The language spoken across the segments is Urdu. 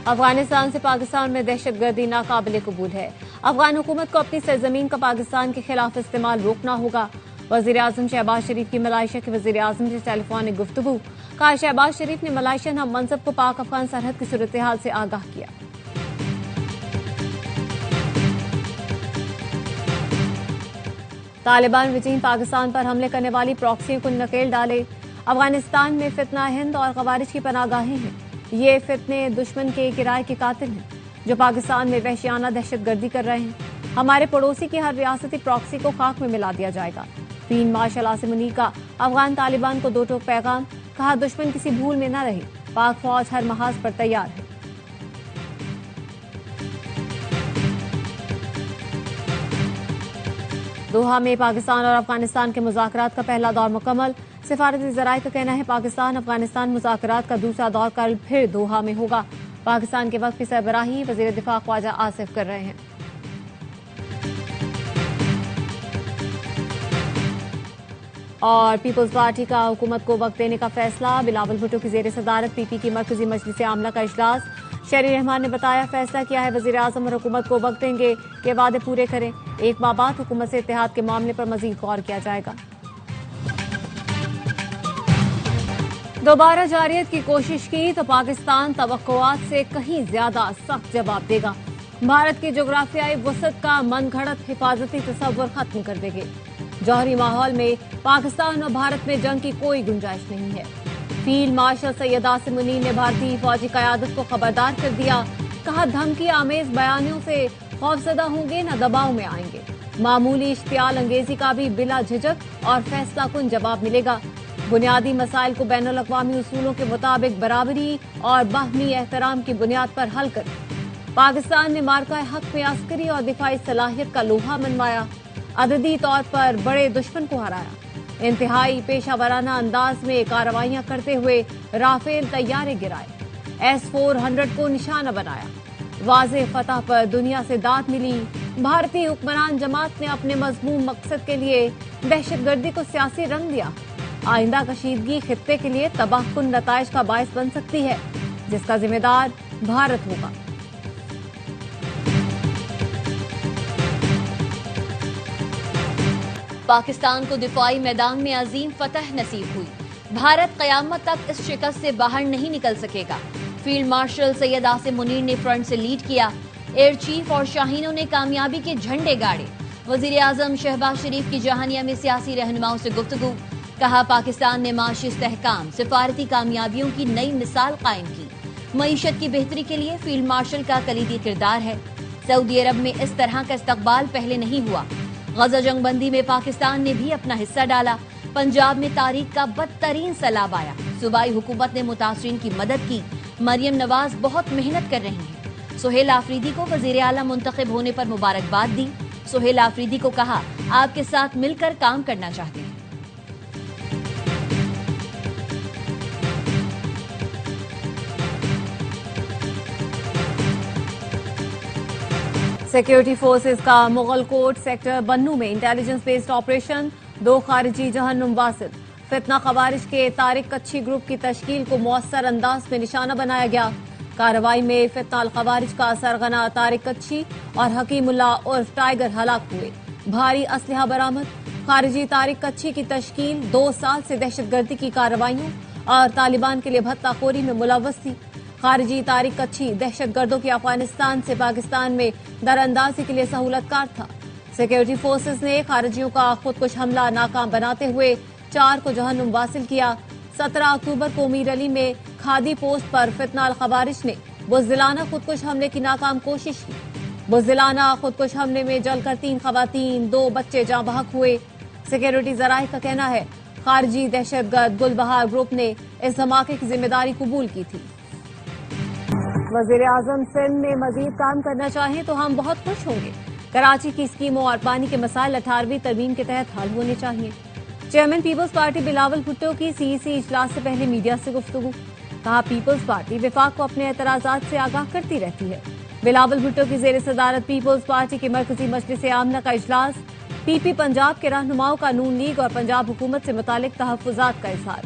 افغانستان سے پاکستان میں دہشت گردی ناقابل قبول ہے۔ افغان حکومت کو اپنی سرزمین کا پاکستان کے خلاف استعمال روکنا ہوگا۔ وزیر اعظم شہباز شریف کی ملائیشیا کے وزیر اعظم سے ٹیلی فونک گفتگو۔ کہا شہباز شریف نے ملائیشین ہم منصب کو پاک افغان سرحد کی صورتحال سے آگاہ کیا۔ طالبان وجین پاکستان پر حملے کرنے والی پراکسیوں کو نکیل ڈالے۔ افغانستان میں فتنہ ہند اور خوارج کی پناہ گاہیں ہیں۔ یہ فتنے دشمن کے کرائے کے قاتل ہیں جو پاکستان میں وحشیانہ دہشت گردی کر رہے ہیں۔ ہمارے پڑوسی کی ہر ریاستی پراکسی کو خاک میں ملا دیا جائے گا۔ فیلڈ مارشل عاصم منیر کا افغان طالبان کو دو ٹوک پیغام۔ کہا دشمن کسی بھول میں نہ رہے، پاک فوج ہر محاذ پر تیار ہے۔ دوحہ میں پاکستان اور افغانستان کے مذاکرات کا پہلا دور مکمل۔ سفارتی ذرائع کا کہنا ہے پاکستان افغانستان مذاکرات کا دوسرا دور کل پھر دوحہ میں ہوگا۔ پاکستان کے وفد کی سربراہی وزیر دفاع خواجہ آصف کر رہے ہیں۔ اور پیپلز پارٹی کا حکومت کو وقت دینے کا فیصلہ۔ بلاول بھٹو کی زیر صدارت پی پی کی مرکزی مجلس عاملہ کا اجلاس۔ شہری رحمان نے بتایا فیصلہ کیا ہے وزیر اعظم اور حکومت کو وقت دیں گے کہ وعدے پورے کریں۔ ایک ماہ بعد حکومت سے اتحاد کے معاملے پر مزید غور کیا جائے گا۔ دوبارہ جارحیت کی کوشش کی تو پاکستان توقعات سے کہیں زیادہ سخت جواب دے گا۔ بھارت کی جغرافیائی وسعت کا من گھڑت حفاظتی تصور ختم کر دے گے۔ جوہری ماحول میں پاکستان اور بھارت میں جنگ کی کوئی گنجائش نہیں ہے۔ فیلڈ مارشل سید عاصم منیر نے بھارتی فوجی قیادت کو خبردار کر دیا۔ کہا دھمکی آمیز بیانوں سے خوفزدہ ہوں گے نہ دباؤ میں آئیں گے۔ معمولی اشتعال انگیزی کا بھی بلا جھجک اور فیصلہ کن جواب ملے گا۔ بنیادی مسائل کو بین الاقوامی اصولوں کے مطابق برابری اور باہمی احترام کی بنیاد پر حل کر پاکستان نے مارکہ حق میں عسکری اور دفاعی صلاحیت کا لوہا منوایا۔ عددی طور پر بڑے دشمن کو ہرایا۔ انتہائی پیشہ ورانہ انداز میں کارروائیاں کرتے ہوئے رافیل طیارے گرائے۔ S-400 کو نشانہ بنایا۔ واضح فتح پر دنیا سے داد ملی۔ بھارتی حکمران جماعت نے اپنے مذموم مقصد کے لیے دہشت گردی کو سیاسی رنگ دیا۔ آئندہ کشیدگی خطے کے لیے تباہ کن نتائج کا باعث بن سکتی ہے جس کا ذمہ دار بھارت ہوگا۔ پاکستان کو دفاعی میدان میں عظیم فتح نصیب ہوئی۔ بھارت قیامت تک اس شکست سے باہر نہیں نکل سکے گا۔ فیلڈ مارشل سید عاصم منیر نے فرنٹ سے لیڈ کیا۔ ایئر چیف اور شاہینوں نے کامیابی کے جھنڈے گاڑے۔ وزیر اعظم شہباز شریف کی جہانیہ میں سیاسی رہنماؤں سے گفتگو۔ کہا پاکستان نے معاشی استحکام، سفارتی کامیابیوں کی نئی مثال قائم کی۔ معیشت کی بہتری کے لیے فیلڈ مارشل کا کلیدی کردار ہے۔ سعودی عرب میں اس طرح کا استقبال پہلے نہیں ہوا۔ غزہ جنگ بندی میں پاکستان نے بھی اپنا حصہ ڈالا۔ پنجاب میں تاریخ کا بدترین سیلاب آیا۔ صوبائی حکومت نے متاثرین کی مدد کی۔ مریم نواز بہت محنت کر رہی ہیں۔ سہیل آفریدی کو وزیر اعلیٰ منتخب ہونے پر مبارکباد دی۔ سہیل آفریدی کو کہا آپ کے ساتھ مل کر کام کرنا چاہتے ہیں۔ سیکیورٹی فورسز کا مغل کوٹ سیکٹر بنو میں انٹیلیجنس بیسڈ آپریشن، 2 خارجی جہنم واصل۔ فتنہ خوارج کے طارق کچھی گروپ کی تشکیل کو مؤثر انداز میں نشانہ بنایا گیا۔ کارروائی میں فتنہ الخوارج کا سرغنہ طارق کچھی اور حکیم اللہ عرف ٹائیگر ہلاک ہوئے۔ بھاری اسلحہ برآمد۔ خارجی طارق کچھی کی تشکیل 2 سال سے دہشت گردی کی کارروائیوں اور طالبان کے لیے بھتہ خوری میں ملوث تھی۔ خارجی طارق کچھی دہشت گردوں کی افغانستان سے پاکستان میں دراندازی کے لیے سہولت کار تھا۔ سیکیورٹی فورسز نے خارجیوں کا خودکش حملہ ناکام بناتے ہوئے 4 کو جہنم واصل کیا۔ 17 اکتوبر کو میر علی میں کھادی پوسٹ پر فتنہ الخوارج نے بزدلانہ خودکش حملے کی ناکام کوشش کی۔ بزدلانہ خودکش حملے میں جل کر 3 خواتین 2 بچے جاں بحق ہوئے۔ سیکیورٹی ذرائع کا کہنا ہے خارجی دہشت گرد گل بہار گروپ نے اس دھماکے کی ذمہ داری قبول کی تھی۔ وزیر اعظم سندھ میں مزید کام کرنا چاہیں تو ہم بہت خوش ہوں گے۔ کراچی کی اسکیموں اور پانی کے مسائل 18ویں ترمیم کے تحت حل ہونے چاہیے۔ Chairman peoples party Bilawal Bhutto کی CEC اجلاس سے پہلے میڈیا سے گفتگو۔ کہا پیپلز پارٹی وفاق کو اپنے اعتراضات سے آگاہ کرتی رہتی ہے۔ بلاول بھٹو کی زیر صدارت پیپلز پارٹی کی مرکزی مجلس عاملہ کا اجلاس۔ پی پنجاب کے رہنماؤں کا نون لیگ اور پنجاب حکومت سے متعلق تحفظات کا اظہار۔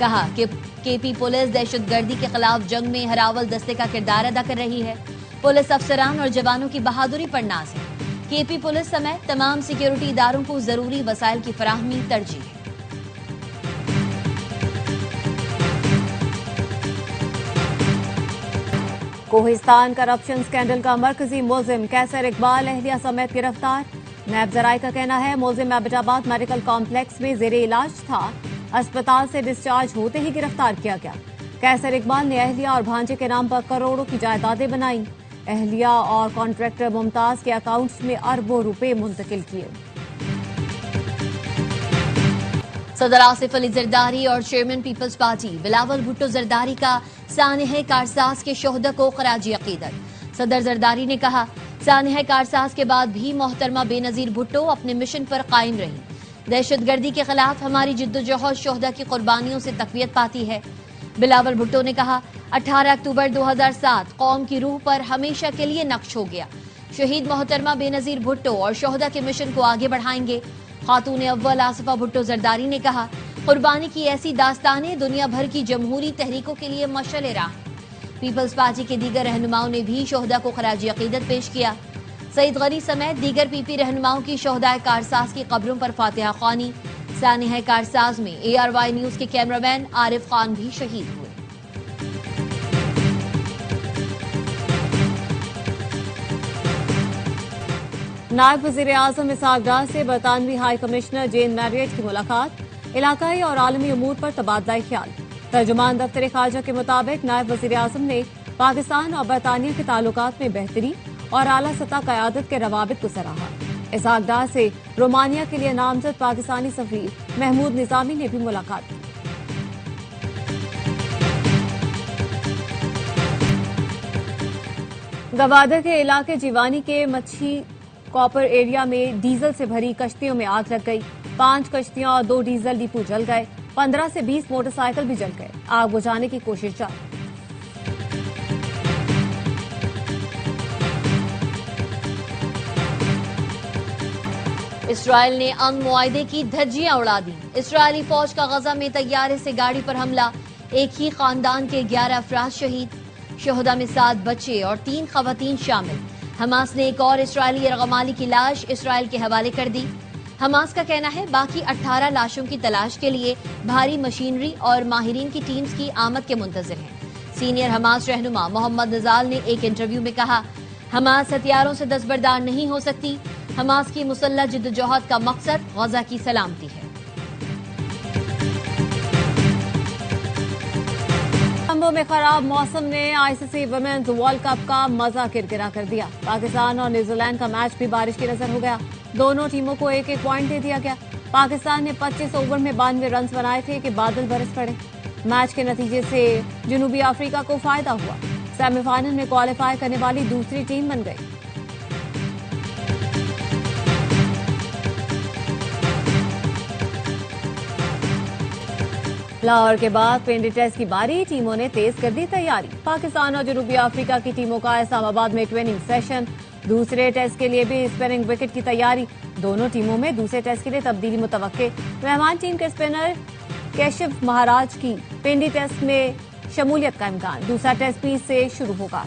کہا کہ کے پی پولیس دہشت گردی کے خلاف جنگ میں ہراول دستے کا کردار ادا کر رہی ہے. پولیس افسران اور جوانوں کی بہادری پر ناز ہے. کے پی پولیس سمیت تمام سیکیورٹی اداروں کو ضروری وسائل کی فراہمی ترجیح ہے. کوہستان کرپشن سکینڈل کا مرکزی ملزم قیصر اقبال اہلیہ سمیت گرفتار. نیب ذرائع کا کہنا ہے ملزم ایبٹ آباد میڈیکل کمپلیکس میں زیر علاج تھا. اسپتال سے ڈسچارج ہوتے ہی گرفتار کیا گیا. قیصر اقبال نے اہلیہ اور بھانجے کے نام پر کروڑوں کی جائیدادیں بنائیں. اہلیہ اور کانٹریکٹر ممتاز کے اکاؤنٹس میں اربوں روپے منتقل کیے. صدر آصف علی زرداری اور chairman peoples party Bilawal Bhutto Zardari کا سانحہ کارساز کے شہداء کو خراج عقیدت. صدر زرداری نے کہا سانحہ کارساز کے بعد بھی محترمہ بے نظیر بھٹو اپنے مشن پر قائم رہی. دہشت گردی کے خلاف ہماری جدوجہد شہداء کی قربانیوں سے تقویت پاتی ہے. بلاول بھٹو نے کہا 18 اکتوبر 2007 قوم کی روح پر ہمیشہ کے لیے نقش ہو گیا. شہید محترمہ بے نظیر بھٹو اور شہداء کے مشن کو آگے بڑھائیں گے. خاتون اول آصفہ بھٹو زرداری نے کہا قربانی کی ایسی داستانیں دنیا بھر کی جمہوری تحریکوں کے لیے مشعل راہ. پیپلز پارٹی کے دیگر رہنماؤں نے بھی شہداء کو خراج عقیدت پیش کیا. سعید غنی سمیت دیگر پی پی رہنماؤں کی شہداء کارساز کی قبروں پر فاتحہ خوانی. سانحہ کارساز میں ARY نیوز کے کیمرہ مین عارف خان بھی شہید ہوئے. نائب وزیر اعظم اسحاق ڈار سے برطانوی ہائی کمشنر جین میریٹ کی ملاقات. علاقائی اور عالمی امور پر تبادلہ خیال. ترجمان دفتر خارجہ کے مطابق نائب وزیر اعظم نے پاکستان اور برطانیہ کے تعلقات میں بہتری اور اعلیٰ سطح قیادت کے روابط کو سراہا. اسحاق ڈار سے رومانیہ کے لیے نامزد پاکستانی سفیر محمود نظامی نے بھی ملاقات کی. گوادر کے علاقے جیوانی کے مچھی کاپر ایریا میں ڈیزل سے بھری کشتیوں میں آگ لگ گئی. 5 کشتیاں اور 2 ڈیزل ڈپو جل گئے. 15 سے 20 موٹر سائیکل بھی جل گئے. آگ بجھانے کی کوشش جاری. اسرائیل نے امن معاہدے کی دھجیاں اڑا دی. اسرائیلی فوج کا غزہ میں طیارے سے گاڑی پر حملہ. ایک ہی خاندان کے 11 افراد شہید. شہداء میں 7 بچے اور 3 خواتین شامل. حماس نے ایک اور اسرائیلی یرغمالی کی لاش اسرائیل کے حوالے کر دی. حماس کا کہنا ہے باقی 18 لاشوں کی تلاش کے لیے بھاری مشینری اور ماہرین کی ٹیمز کی آمد کے منتظر ہیں. سینئر حماس رہنما محمد نزال نے ایک انٹرویو میں کہا حماس ہتھیاروں سے دستبردار نہیں ہو سکتی. حماس کی مسلح جدوجہد کا مقصد غزہ کی سلامتی ہے. کولمبو میں خراب موسم نے ICC ویمنز ورلڈ کپ کا مزہ کرکرا کر دیا. پاکستان اور نیوزی لینڈ کا میچ بھی بارش کی نظر ہو گیا. دونوں ٹیموں کو ایک پوائنٹ دے دیا گیا. پاکستان نے 25 اوور میں 92 رنز بنائے تھے کہ بادل برس پڑے. میچ کے نتیجے سے جنوبی افریقہ کو فائدہ ہوا. سیمی فائنل میں کوالیفائی کرنے والی دوسری ٹیم بن گئی. لاہور کے بعد پنڈی ٹیسٹ کی باری. ٹیموں نے تیز کر دی تیاری. پاکستان اور جنوبی افریقہ کی ٹیموں کا اسلام آباد میں ٹریننگ سیشن. دوسرے ٹیسٹ کے لیے بھی اسپننگ وکٹ کی تیاری. دونوں ٹیموں میں دوسرے ٹیسٹ کے لیے تبدیلی متوقع. مہمان ٹیم کے اسپنر کیشف مہاراج کی پنڈی ٹیسٹ میں شمولیت کا امکان. دوسرا ٹیسٹ 20 سے شروع ہوگا.